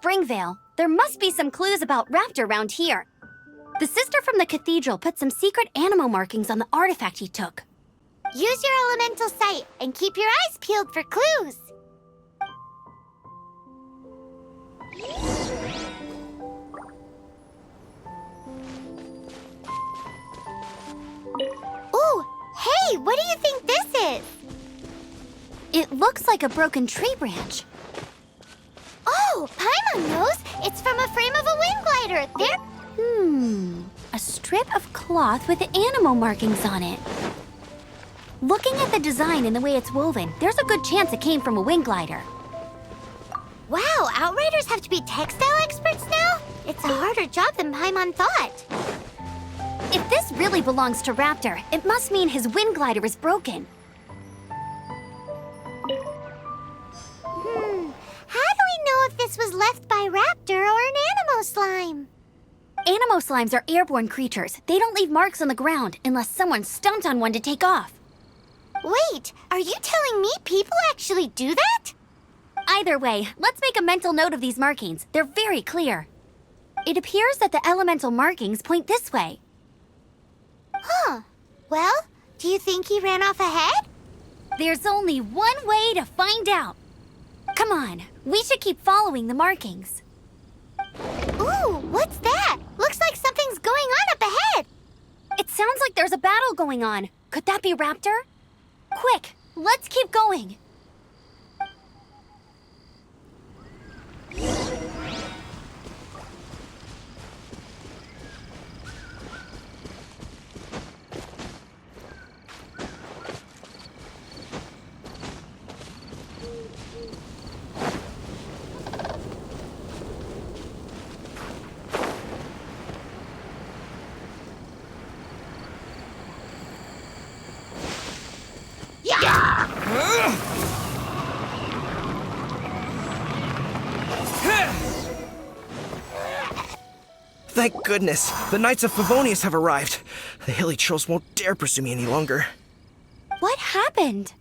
Springvale. There must be some clues about Raptor around here. The sister from the cathedral put some secret animal markings on the artifact he took. Use your elemental sight and keep your eyes peeled for clues. Ooh, hey, what do you think this is? It looks like a broken tree branch. Oh, Paimon knows. It's from a frame of a wind glider. There. A strip of cloth with animal markings on it. Looking at the design and the way it's woven, there's a good chance it came from a wind glider. Wow, Outriders have to be textile experts now? It's a harder job than Paimon thought. If this really belongs to Raptor, it must mean his wind glider is broken. How do we know if this was left by Raptor or an Animo slime? Animo slimes are airborne creatures. They don't leave marks on the ground unless someone stomped on one to take off. Wait, are you telling me people actually do that? Either way, let's make a mental note of these markings. They're very clear. It appears that the elemental markings point this way. Huh. Well, do you think he ran off ahead? There's only one way to find out. Come on, we should keep following the markings. Ooh, what's that? Looks like something's going on up ahead. It sounds like there's a battle going on. Could that be Raptor? Quick, let's keep going. Thank goodness, the Knights of Favonius have arrived. The hilly trolls won't dare pursue me any longer. What happened?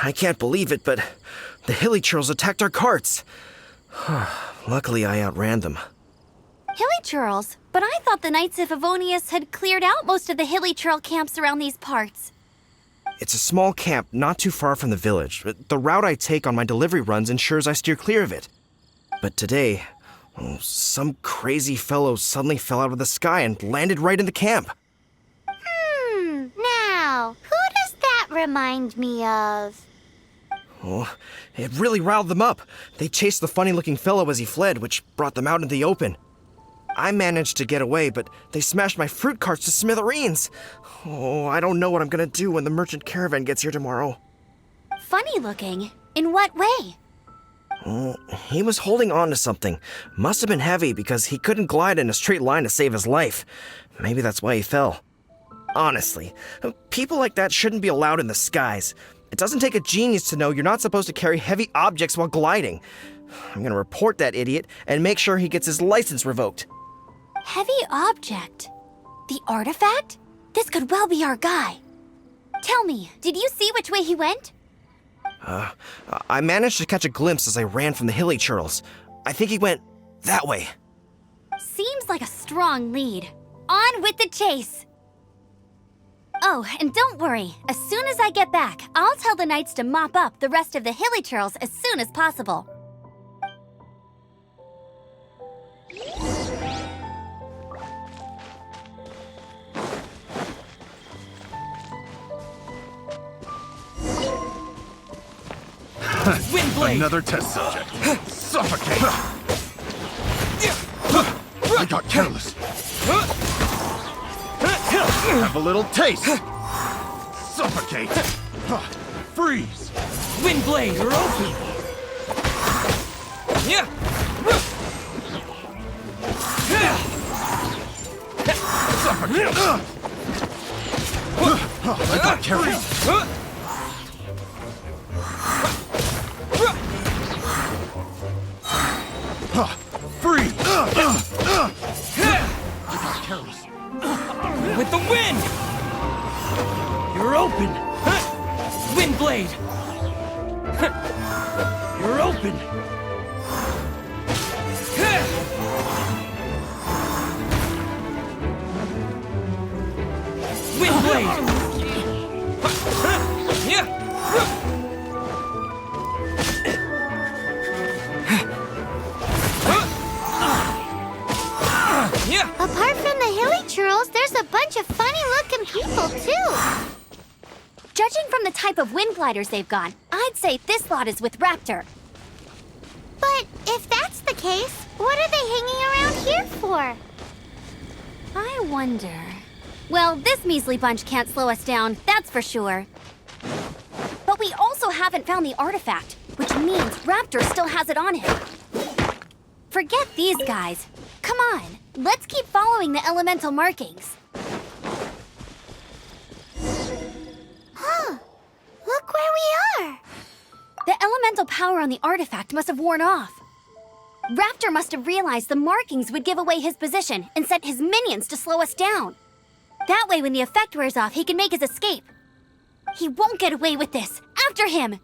I can't believe it, but the hilly trolls attacked our carts. Luckily, I outran them. Hilly Churls? But I thought the Knights of Favonius had cleared out most of the Hilly Churl camps around these parts. It's a small camp not too far from the village. The route I take on my delivery runs ensures I steer clear of it. But today, some crazy fellow suddenly fell out of the sky and landed right in the camp. Now, who does that remind me of? Oh, it really riled them up. They chased the funny-looking fellow as he fled, which brought them out in the open. I managed to get away, but they smashed my fruit carts to smithereens. Oh, I don't know what I'm gonna do when the merchant caravan gets here tomorrow. Funny looking? In what way? He was holding on to something. Must have been heavy because he couldn't glide in a straight line to save his life. Maybe that's why he fell. Honestly, people like that shouldn't be allowed in the skies. It doesn't take a genius to know you're not supposed to carry heavy objects while gliding. I'm gonna report that idiot and make sure he gets his license revoked. Heavy object? The artifact? This could well be our guy. Tell me, did you see which way he went? I managed to catch a glimpse as I ran from the hilly churls. I think he went that way. Seems like a strong lead. On with the chase! Oh, and don't worry. As soon as I get back, I'll tell the knights to mop up the rest of the hilly churls as soon as possible. Windblade! Another test subject. Suffocate! I got careless. Have a little taste. Suffocate! Freeze! Windblade, you're open! Yeah! Suffocate! I got careless. Freeze! I got careless. With the wind! You're open! Windblade! You're open! Wind blade! Apart from the hilly churls, there's a bunch of funny-looking people, too. Judging from the type of wind gliders they've got, I'd say this lot is with Raptor. But if that's the case, what are they hanging around here for? I wonder... Well, this measly bunch can't slow us down, that's for sure. But we also haven't found the artifact, which means Raptor still has it on him. Forget these guys. Come on, let's keep following the elemental markings. Huh. Look where we are. The elemental power on the artifact must have worn off. Raptor must have realized the markings would give away his position and sent his minions to slow us down. That way, when the effect wears off, he can make his escape. He won't get away with this. After him!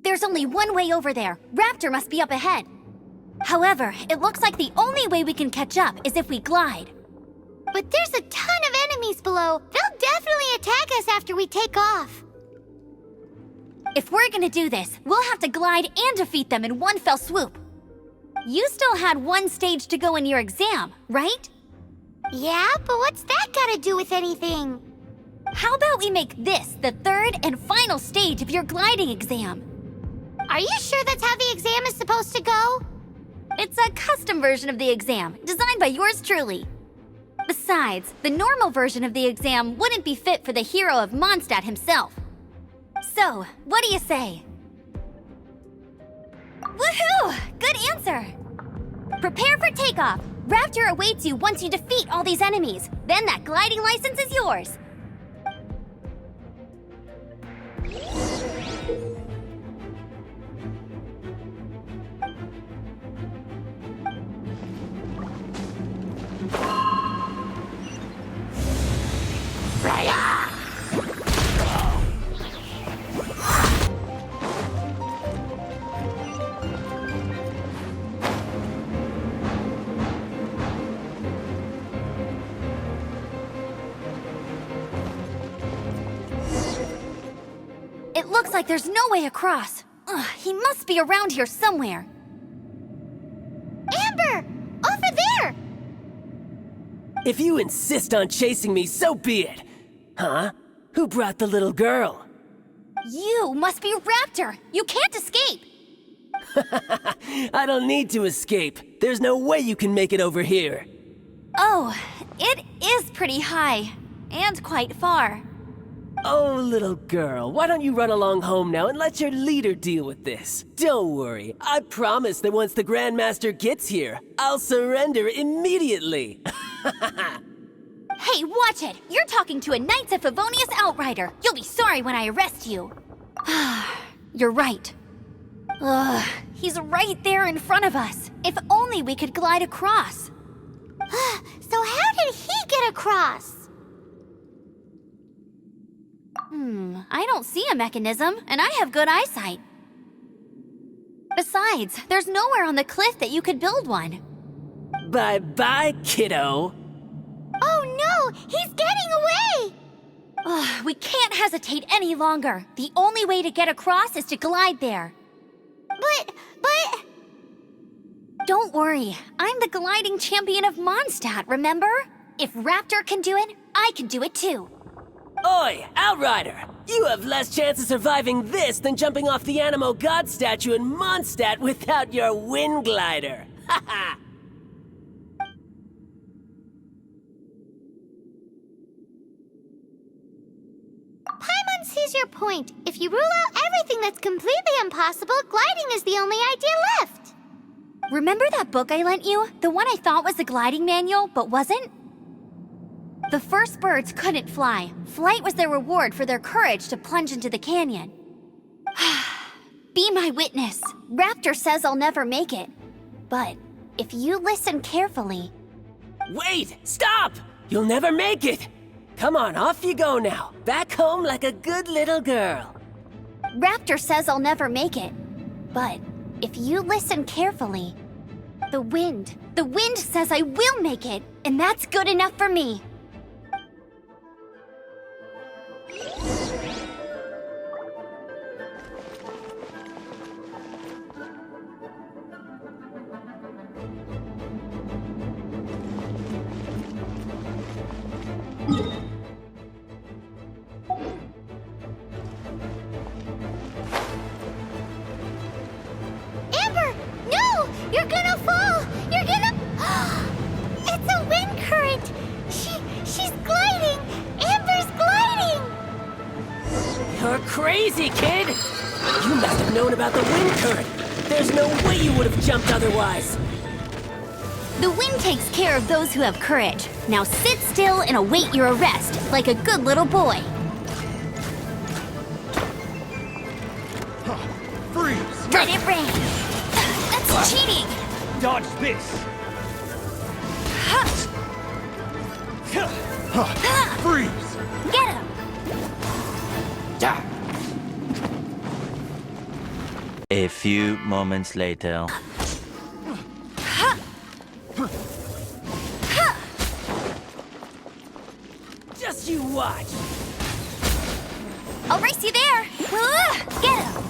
There's only one way over there. Raptor must be up ahead. However, it looks like the only way we can catch up is if we glide. But there's a ton of enemies below. They'll definitely attack us after we take off. If we're gonna do this, we'll have to glide and defeat them in one fell swoop. You still had one stage to go in your exam, right? Yeah, but what's that got to do with anything? How about we make this the third and final stage of your gliding exam? Are you sure that's how the exam is supposed to go? It's a custom version of the exam, designed by yours truly. Besides, the normal version of the exam wouldn't be fit for the hero of Mondstadt himself. So, what do you say? Woohoo! Good answer! Prepare for takeoff. Raptor awaits you once you defeat all these enemies. Then that gliding license is yours. It looks like there's no way across. Ugh, he must be around here somewhere. Amber! Over there! If you insist on chasing me, so be it. Huh? Who brought the little girl? You must be Raptor. You can't escape. I don't need to escape. There's no way you can make it over here. Oh, it is pretty high. And quite far. Oh, little girl, why don't you run along home now and let your leader deal with this? Don't worry, I promise that once the Grandmaster gets here, I'll surrender immediately. Hey, watch it! You're talking to a Knights of Favonius outrider. You'll be sorry when I arrest you. You're right. Ugh, he's right there in front of us. If only we could glide across. So how did he get across? I don't see a mechanism, and I have good eyesight. Besides, there's nowhere on the cliff that you could build one. Bye-bye, kiddo. Oh no! He's getting away! Ugh, we can't hesitate any longer. The only way to get across is to glide there. But... Don't worry, I'm the gliding champion of Mondstadt, remember? If Raptor can do it, I can do it too. Oi, Outrider! You have less chance of surviving this than jumping off the Animo God statue in Mondstadt without your wind glider. Haha! Paimon sees your point. If you rule out everything that's completely impossible, gliding is the only idea left. Remember that book I lent you? The one I thought was the gliding manual, but wasn't? The first birds couldn't fly. Flight was their reward for their courage to plunge into the canyon. Be my witness. Raptor says I'll never make it. But if you listen carefully... Wait! Stop! You'll never make it! Come on, off you go now. Back home like a good little girl. Raptor says I'll never make it. But if you listen carefully... The wind says I will make it, and that's good enough for me. Amber, no! You're gonna fall! You're gonna... It's a wind current! She's gliding! Amber's gliding! You're crazy, kid! You must have known about the wind current. There's no way you would have jumped otherwise. The wind takes care of those who have courage. Now sit still and await your arrest, like a good little boy. Freeze! Let it rain. That's cheating. Dodge this! Freeze! Get him. A few moments later. Just you watch. I'll race you there. Get him.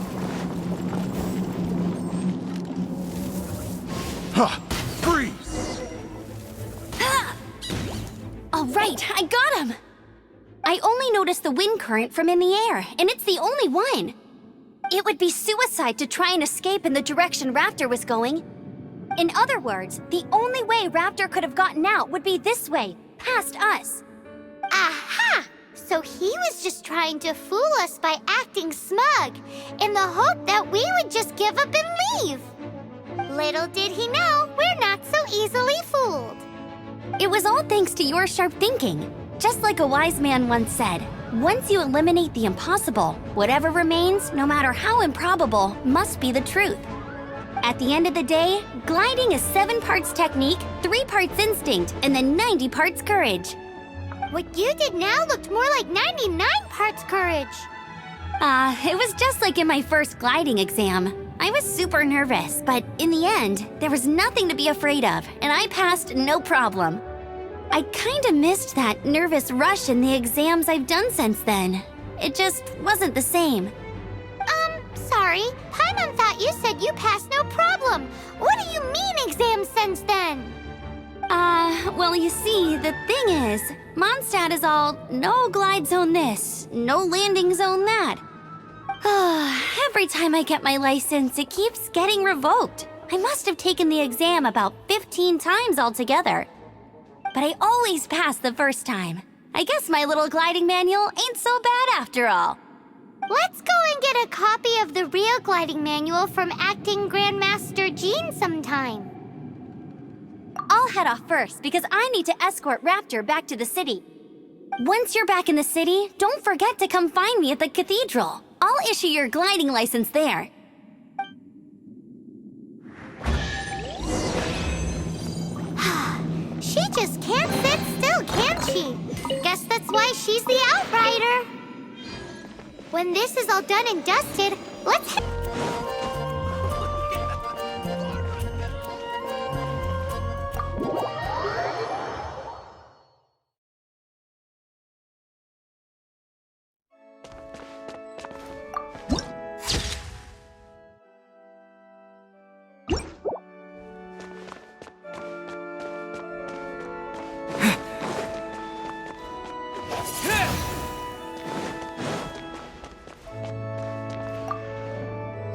Freeze! All right, I got him. I only noticed the wind current from in the air, and it's the only one. It would be suicide to try and escape in the direction Raptor was going. In other words, the only way Raptor could have gotten out would be this way, past us. Aha! So he was just trying to fool us by acting smug, in the hope that we would just give up and leave. Little did he know, we're not so easily fooled. It was all thanks to your sharp thinking. Just like a wise man once said, once you eliminate the impossible, whatever remains, no matter how improbable, must be the truth. At the end of the day, gliding is 7 parts technique, 3 parts instinct, and then 90 parts courage. What you did now looked more like 99 parts courage. It was just like in my first gliding exam. I was super nervous, but in the end, there was nothing to be afraid of, and I passed no problem. I kinda missed that nervous rush in the exams I've done since then. It just wasn't the same. Sorry. Paimon thought you said you passed no problem. What do you mean exams since then? Well, you see, the thing is, Mondstadt is all no glide zone this, no landing zone that. Every time I get my license, it keeps getting revoked. I must have taken the exam about 15 times altogether. But I always pass the first time. I guess my little gliding manual ain't so bad after all. Let's go and get a copy of the real gliding manual from Acting Grandmaster Jean sometime. I'll head off first because I need to escort Raptor back to the city. Once you're back in the city, don't forget to come find me at the cathedral. I'll issue your gliding license there. She just can't sit still, can she? Guess that's why she's the outrider. When this is all done and dusted, let's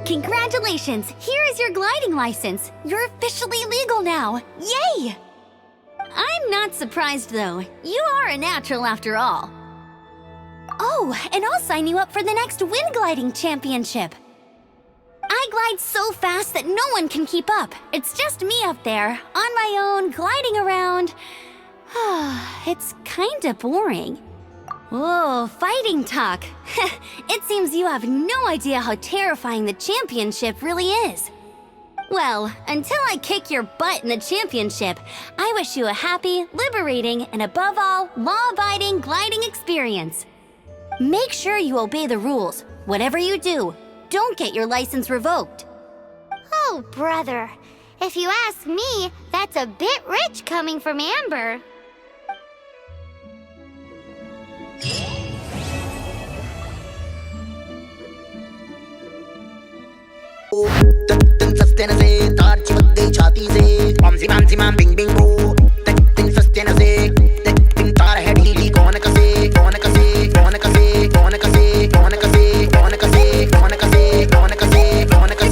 Congratulations! Here is your gliding license. You're officially legal now. Yay! I'm not surprised, though. You are a natural after all. Oh, and I'll sign you up for the next wind gliding championship. I glide so fast that no one can keep up. It's just me up there, on my own, gliding around. It's kinda boring. Oh, fighting talk. It seems you have no idea how terrifying the championship really is. Well, until I kick your butt in the championship, I wish you a happy, liberating, and above all, law-abiding gliding experience. Make sure you obey the rules. Whatever you do, don't get your license revoked. Oh, brother. If you ask me, that's a bit rich coming from Amber. Tentaste nacer